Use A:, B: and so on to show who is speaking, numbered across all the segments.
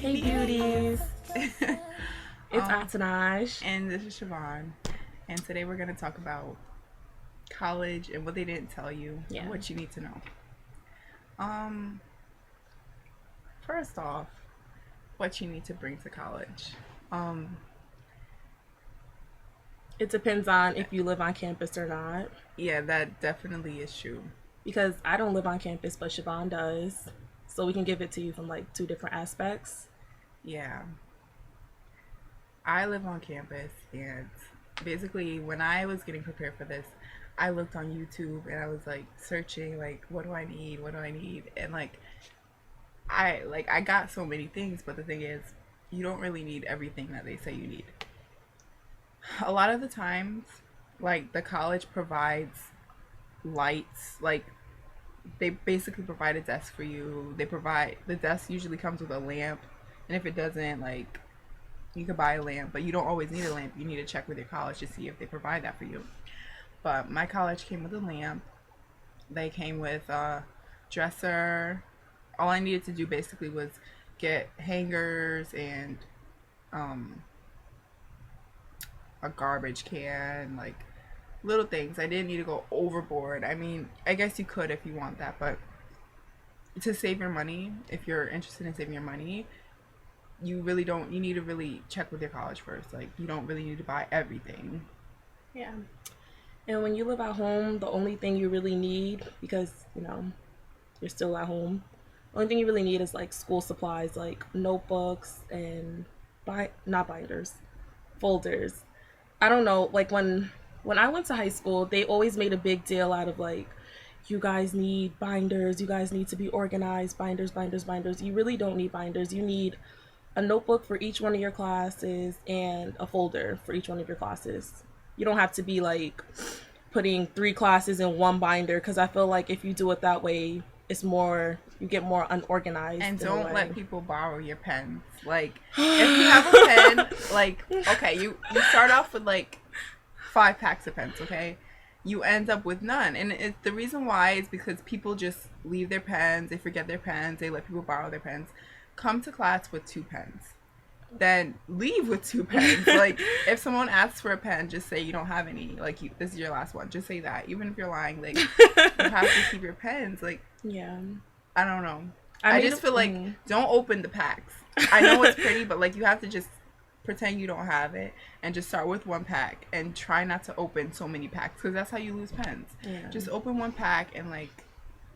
A: Hey beauties, it's Atanaj.
B: And this is Siobhan. And today we're going to talk about college and what they didn't tell you and
A: Yeah.
B: what you need to know. Um, First off, what you need to bring to college. Um,
A: It depends on if you live on campus or not.
B: yeah, that definitely is true.
A: Because I don't live on campus, but Siobhan does. So we can give it to you from like two different aspects.
B: Yeah. I live on campus, and basically when I was getting prepared for this, I looked on YouTube and I was like searching like what do I need? What do I need? And I got so many things, but the thing is, you don't really need everything that they say you need. A lot of the times, like the college provides lights, like they basically provide a desk for you. They provide the desk usually comes with a lamp, and if it doesn't, like you could buy a lamp, but you don't always need a lamp. You need to check with your college to see if they provide that for you. But my college came with a lamp. They came with a dresser. All I needed to do basically was get hangers and um, a garbage can, like little things. I didn't need to go overboard. I mean, I guess you could if you want that, but to save your money, if you're interested in saving your money, you really don't. You need to really check with your college first. Like, you don't really need to buy everything.
A: Yeah. And when you live at home, the only thing you really need, because, you're still at home, the only thing you really need is like school supplies, like notebooks and not binders, folders. I don't know, like when I went to high school, they always made a big deal out of like you guys need binders, you guys need to be organized, binders, binders, binders. You really don't need binders. You need a notebook for each one of your classes and a folder for each one of your classes. You don't have to be like putting three classes in one binder because I feel like if you do it that way, it's more you get more unorganized.
B: And
A: in a
B: don't
A: way.
B: let people borrow your pens. Like, if you have a pen, like, okay, you start off with like 5 packs of pens, okay? You end up with none. And the reason why is because people just leave their pens, they forget their pens, they let people borrow their pens. Come to class with 2 pens. Then leave with 2 pens. Like, if someone asks for a pen, just say you don't have any. Like, this is your last one. Just say that. Even if you're lying, like, you have to keep your pens. Like,
A: Yeah.
B: I don't know. I just feel like don't open the packs. I know it's pretty, but like you have to just pretend you don't have it and just start with 1 pack and try not to open so many packs because that's how you lose pens.
A: Yeah.
B: Just open 1 pack and like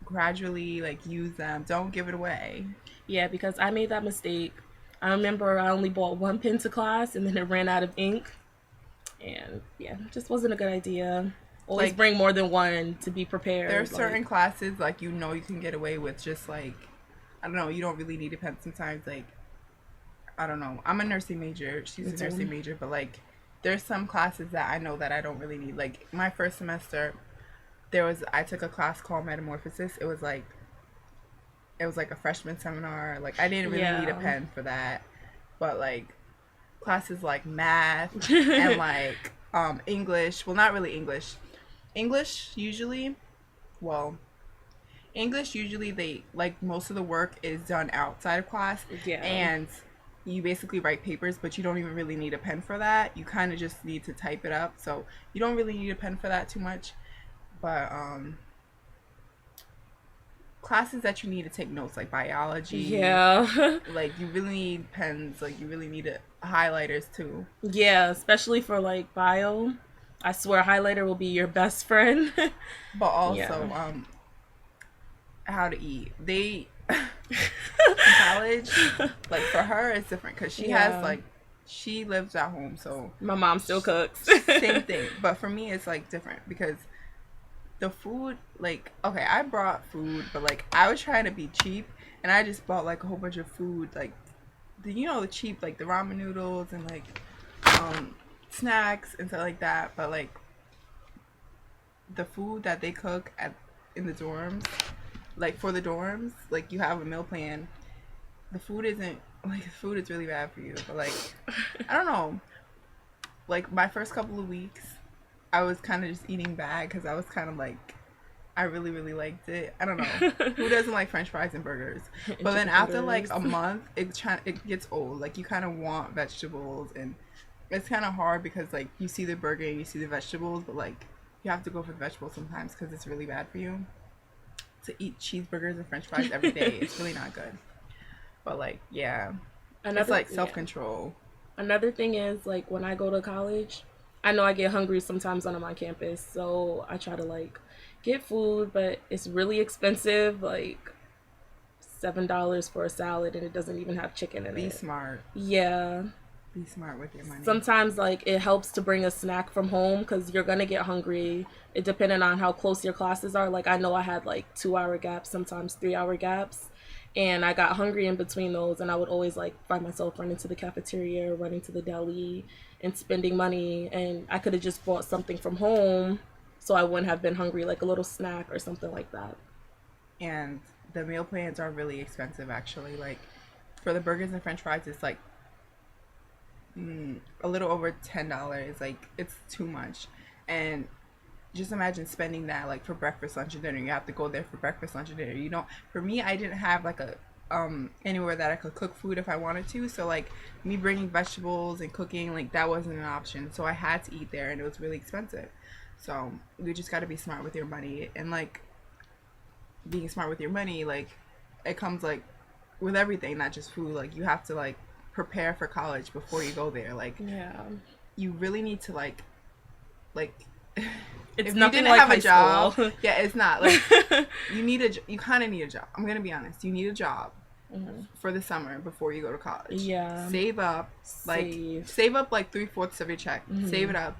B: gradually like use them. Don't give it away.
A: Yeah, because I made that mistake. I remember I only bought one pen to class and then it ran out of ink. And yeah, it just wasn't a good idea. Always
B: Like,
A: bring more than one to be prepared.
B: there are certain classes like you can get away with just like I don't know, you don't really need a pen sometimes. Like, I don't know. I'm a nursing major. She's a nursing major, but like there's some classes that I know that I don't really need. Like my first semester, I took a class called Metamorphosis. It was like a freshman seminar. Like I didn't really need a pen for that. But like classes like math and like English, well not really English. English usually, well, English usually they like most of the work is done outside of class.
A: Yeah.
B: And you basically write papers, but you don't even really need a pen for that. You kind of just need to type it up. So you don't really need a pen for that too much. But classes that you need to take notes like biology.
A: Yeah.
B: Like you really need pens, like you really need highlighters too.
A: Yeah, especially for like bio. I swear highlighter will be your best friend.
B: But also
A: Yeah.
B: How to eat. They in college, like for her it's different because she has like she lives at home, so
A: My mom still cooks.
B: same thing. But for me it's like different because the food, like, okay, I brought food, but like I was trying to be cheap and I just bought like a whole bunch of food, like the cheap, like the ramen noodles and like snacks and stuff like that. But like the food that they cook in the dorms, like for the dorms, like you have a meal plan. The food isn't like the food is really bad for you. But like I don't know. Like my first couple of weeks, I was kind of just eating bad because I was kind of like I really, really liked it. I don't know. Who doesn't like French fries and burgers?
A: And
B: But then
A: chicken
B: after like
A: fingers.
B: a month, it gets old. Like you kind of want vegetables, and it's kind of hard because like you see the burger and you see the vegetables, but like you have to go for the vegetables sometimes because it's really bad for you to eat cheeseburgers and French fries every day. It's really not good. But like, yeah, it's
A: Another
B: like self
A: yeah.
B: control.
A: Another thing is like when I go to college, I know I get hungry sometimes on my campus, so I try to like get food, but it's really expensive, like $7 for a salad, and it doesn't even have chicken in
B: Be
A: it.
B: smart.
A: Yeah.
B: Be smart with your money.
A: Sometimes like it helps to bring a snack from home because you're gonna get hungry. It depending on how close your classes are. Like I know I had like 2 hour gaps, sometimes 3 hour gaps, and I got hungry in between those, and I would always like find myself running to the cafeteria, running to the deli, and spending money. And I could have just bought something from home, so I wouldn't have been hungry, like a little snack or something like that.
B: And the meal plans are really expensive actually. Like for the burgers and French fries, it's like a little over $10. Like it's too much, and just imagine spending that like for breakfast, lunch, and dinner. You have to go there for breakfast, lunch, and dinner. You don't. For me, I didn't have like a anywhere that I could cook food if I wanted to. So like me bringing vegetables and cooking, like that wasn't an option. So I had to eat there, and it was really expensive. So you just got to be smart with your money, and like being smart with your money, like it comes like with everything, not just food. Like you have to like prepare for college before you go there. Like
A: Yeah.
B: you really need to like
A: It's
B: if you
A: nothing
B: didn't
A: like
B: have a
A: high
B: job,
A: school.
B: yeah, it's not like you kind of need a job. I'm gonna be honest. You need a job for the summer before you go to college.
A: Yeah.
B: Save up, like
A: Save.
B: save up like 3/4 of your check. Save it up,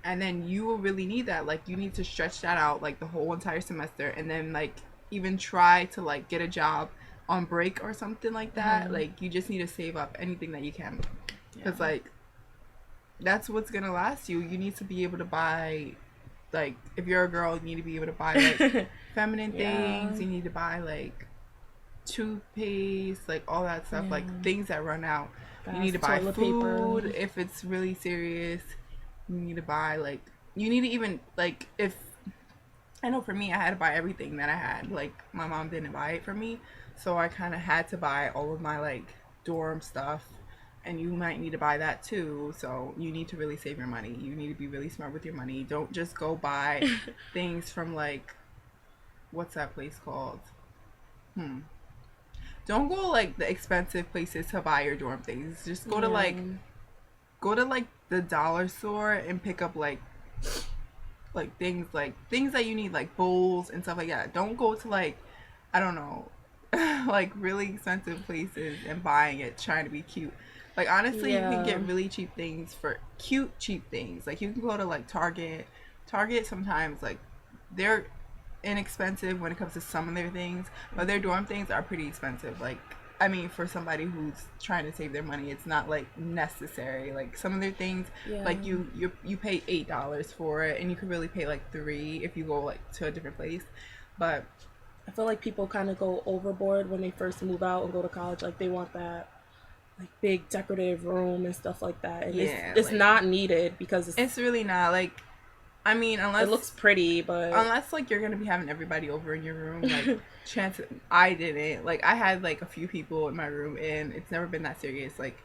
B: and then you will really need that. Like you need to stretch that out like the whole entire semester, and then like even try to like get a job on break or something like that. Like you just need to save up anything that you can, because like that's what's gonna last you. You need to be able to buy, like if you're a girl, you need to be able to buy like feminine
A: Yeah.
B: things. You need to buy like toothpaste, like all that stuff, like things that run out. You need to buy
A: Toilet
B: food
A: paper.
B: if it's really serious. You need to buy like you need to even like if I know for me I had to buy everything that I had. Like my mom didn't buy it for me, so I kind of had to buy all of my like dorm stuff. And you might need to buy that too. So you need to really save your money. You need to be really smart with your money. Don't just go buy things from like what's that place called? Don't go like the expensive places to buy your dorm things. Just go to like the dollar store and pick up like things that you need, like bowls and stuff like that. Don't go to like I don't know like really expensive places and buying it trying to be cute. Like honestly, you can
A: Yeah.
B: get really cheap things for cute cheap things. Like you can go to like Target. Target sometimes like they're inexpensive when it comes to some of their things, but their dorm things are pretty expensive. Like I mean, for somebody who's trying to save their money, it's not like necessary. Like some of their things,
A: Yeah.
B: like you pay $8 for it, and you could really pay like 3 if you go like to a different place. But
A: I feel like people kind of go overboard when they first move out and go to college. Like they want that like big decorative room and stuff like that, and
B: yeah,
A: it's
B: like
A: not needed because
B: it's really not like I mean,
A: it looks pretty, but
B: unless like you're gonna be having everybody over in your room, like chance I didn't. Like I had like a few people in my room and it's never been that serious. Like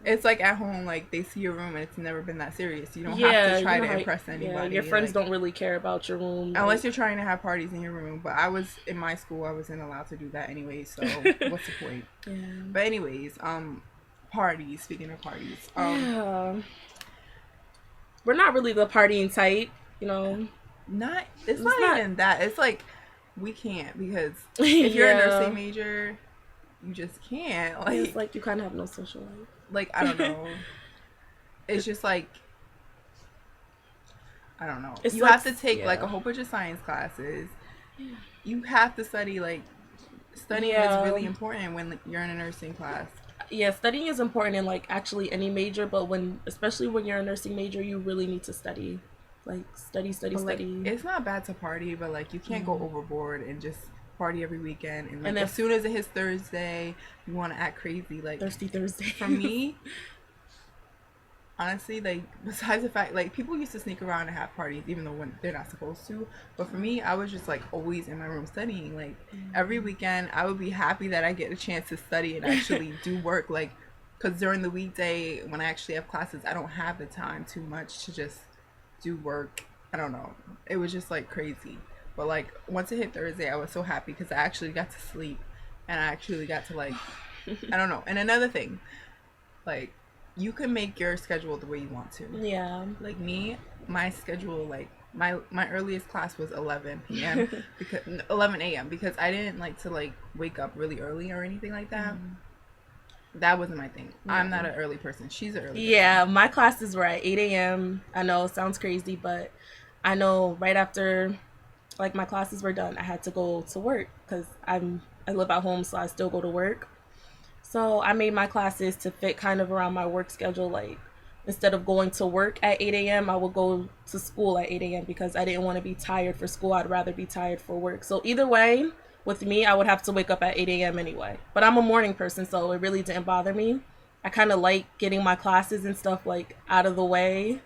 B: it's like at home, like they see your room and it's never been that serious. You don't have
A: yeah,
B: to
A: you
B: try
A: know
B: to
A: how
B: impress anybody.
A: your friends
B: like,
A: don't really care about your room.
B: unless you're trying to have parties in your room. But I was in my school, I wasn't allowed to do that anyway, so what's the point?
A: Yeah.
B: But anyways, parties, speaking of parties,
A: Yeah. We're not really the partying type, you know.
B: not it's not
A: not
B: even that. It's like we can't because if you're a
A: yeah.
B: nursing major, you just can't.
A: It's like you kind of have no social life.
B: Like I don't know. It's just like I don't know.
A: It's
B: You
A: like
B: have to take like a
A: yeah.
B: whole bunch of science classes. You have to study like studying
A: Yeah.
B: is really important when like, you're in a nursing class.
A: Yeah, studying is important in like actually any major, but when especially when you're a nursing major, you really need to study. Like study,
B: But like
A: study.
B: it's not bad to party, but like you can't go overboard and just party every weekend and like
A: And
B: as soon as it hits Thursday, you want to act crazy. Like
A: Thirsty Thursday.
B: for me, honestly, like, besides the fact, like, people used to sneak around and have parties even though when they're not supposed to. But for me, I was just like always in my room studying. Like, every weekend, I would be happy that I get a chance to study and actually do work. Like, because during the weekday, when I actually have classes, I don't have the time too much to just do work. I don't know. It was just like crazy. But like, once it hit Thursday, I was so happy because I actually got to sleep and I actually got to, like, I don't know. And another thing, like, you can make your schedule the way you want to.
A: Yeah.
B: Like me, my schedule, like, my earliest class was 11 p.m. because 11 a.m. because I didn't like to like wake up really early or anything like that. That wasn't my thing. I'm not an early person. She's an early
A: Yeah, my classes were at 8 a.m. I know it sounds crazy, but I know right after like my classes were done, I had to go to work because I live at home, so I still go to work. So I made my classes to fit kind of around my work schedule. Like instead of going to work at 8 a.m., I would go to school at 8 a.m. because I didn't want to be tired for school. I'd rather be tired for work. So either way, with me, I would have to wake up at 8 a.m. anyway. But I'm a morning person, so it really didn't bother me. I kind of like getting my classes and stuff like out of the way.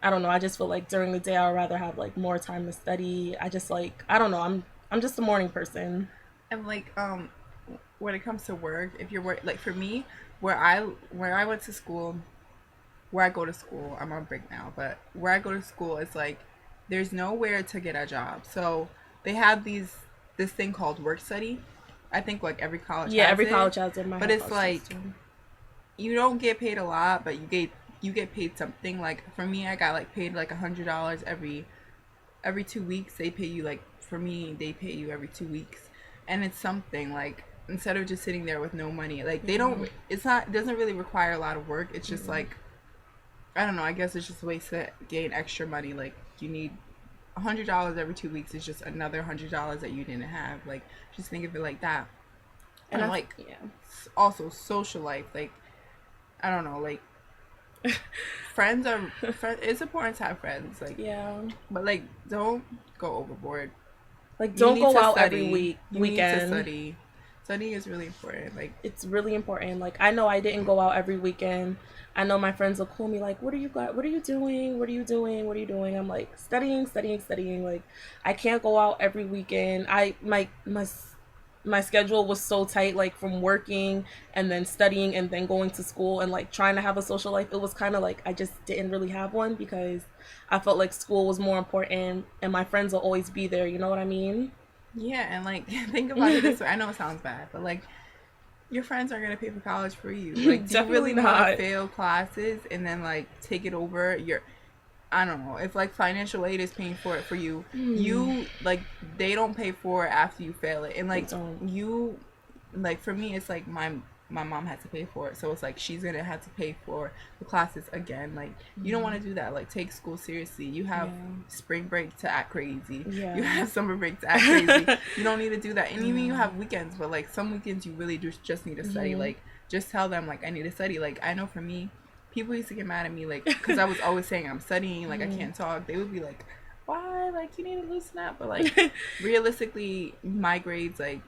A: I don't know. I just feel like during the day I'd rather have like more time to study. I just like I don't know. I'm just a morning person.
B: and like when it comes to work, if you're work, like for me, where I went to school, where I go to school, I'm on break now, but where I go to school is like there's nowhere to get a job. So they have this thing called work study. I think like every college
A: Yeah,
B: has
A: every
B: it,
A: college has it. My
B: but it's
A: college
B: like
A: does too.
B: you don't get paid a lot, but you get paid something. Like for me, I got like paid like $100 every 2 weeks. They pay you like for me, they pay you every 2 weeks, and it's something like instead of just sitting there with no money. Like they don't. It's not. It doesn't really require a lot of work. It's just like I don't know. I guess it's just a way to gain extra money. Like you need $100 every 2 weeks is just another $100 that you didn't have. Like just think of it like that.
A: And
B: And
A: I
B: like
A: yeah.
B: also social life. Like I don't know. Like friends are it's important to have friends. Like
A: Yeah.
B: but like don't go overboard.
A: Like
B: You
A: don't
B: need
A: go
B: to
A: out every
B: study.
A: week
B: You need to
A: weekend.
B: study. Studying is really important. Like
A: It's really important. Like I know I didn't go out every weekend. I know my friends will call me like, "What are you got? What are you doing? What are you doing? What are you doing?" I'm like, "Studying, studying, studying." Like I can't go out every weekend. My schedule was so tight like from working and then studying and then going to school and like trying to have a social life. It was kind of like I just didn't really have one because I felt like school was more important and my friends will always be there, you know what I mean?
B: yeah, and like think about it this way. I know it sounds bad, but like your friends aren't gonna pay for college for you. Like, do you
A: Definitely
B: really want to
A: not.
B: fail classes and then like take it over? I don't know. If like financial aid is paying for it for you, you like they don't pay for it after you fail it, and
A: They
B: like
A: don't.
B: you, like for me, it's like my mom had to pay for it, so it's like she's gonna have to pay for the classes again. Like you don't want to do that. Like take school seriously. You have
A: Yeah.
B: spring break to act crazy.
A: Yeah.
B: You have summer break to act crazy. You don't need to do that. And even you have weekends, but like some weekends you really just need to study. Like just tell them like I need to study. Like I know for me, people used to get mad at me like because I was always saying I'm studying, like I can't talk. They would be like, why? Like you need to loosen up. But like realistically, my grades, like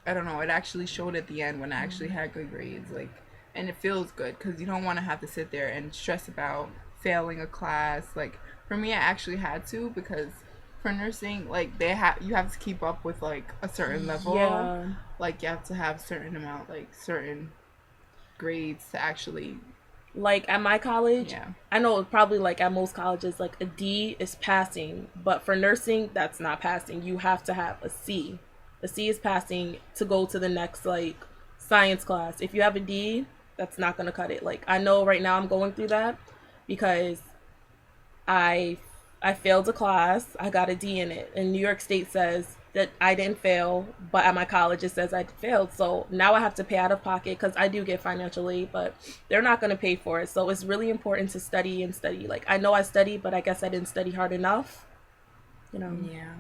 B: I don't know, it actually showed at the end when I actually had good grades. Like and it feels good because you don't want to have to sit there and stress about failing a class. Like for me, I actually had to because for nursing, like you have to keep up with like a certain level.
A: Yeah.
B: Like you have to have certain amount, like certain grades to actually
A: Like at my college,
B: yeah.
A: I know probably like at most colleges, like a D is passing, but for nursing, that's not passing. You have to have a C. A C is passing to go to the next like science class. If you have a D, that's not gonna cut it. Like I know right now I'm going through that because I I failed a class. I got a D in it, and New York State says that I didn't fail, but at my college it says I failed. So now I have to pay out of pocket because I do get financial aid, but they're not going to pay for it. So it's really important to study and study. Like I know I study, but I guess I didn't study hard enough. You know.
B: Yeah.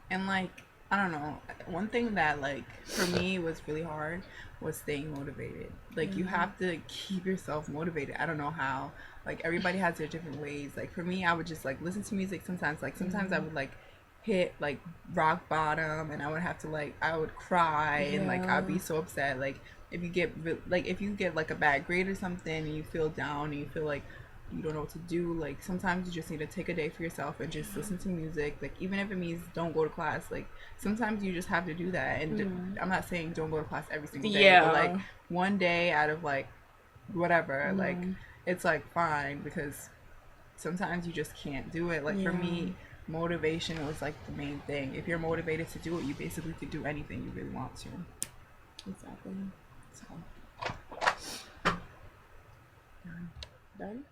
B: And like, I don't know, one thing that like for me was really hard was staying motivated. Like you have to keep yourself motivated. I don't know how. Like everybody has their different ways. Like for me, I would just like listen to music sometimes. Like sometimes I would like hit like rock bottom and I would have to like I would cry and like I'd be so upset. Like if you get like if you get like a bad grade or something and you feel down and you feel like you don't know what to do. Like sometimes you just need to take a day for yourself and just listen to music. Like even if it means don't go to class, like sometimes you just have to do that. And I'm not saying don't go to class every single day, but like
A: Yeah.
B: one day out of like whatever, like
A: Mhm.
B: it's like fine because sometimes you just can't do it. Like for
A: Yeah.
B: me, motivation was like the main thing. If you're motivated to do it, you basically could do anything you really want to.
A: Exactly.
B: So
A: Done.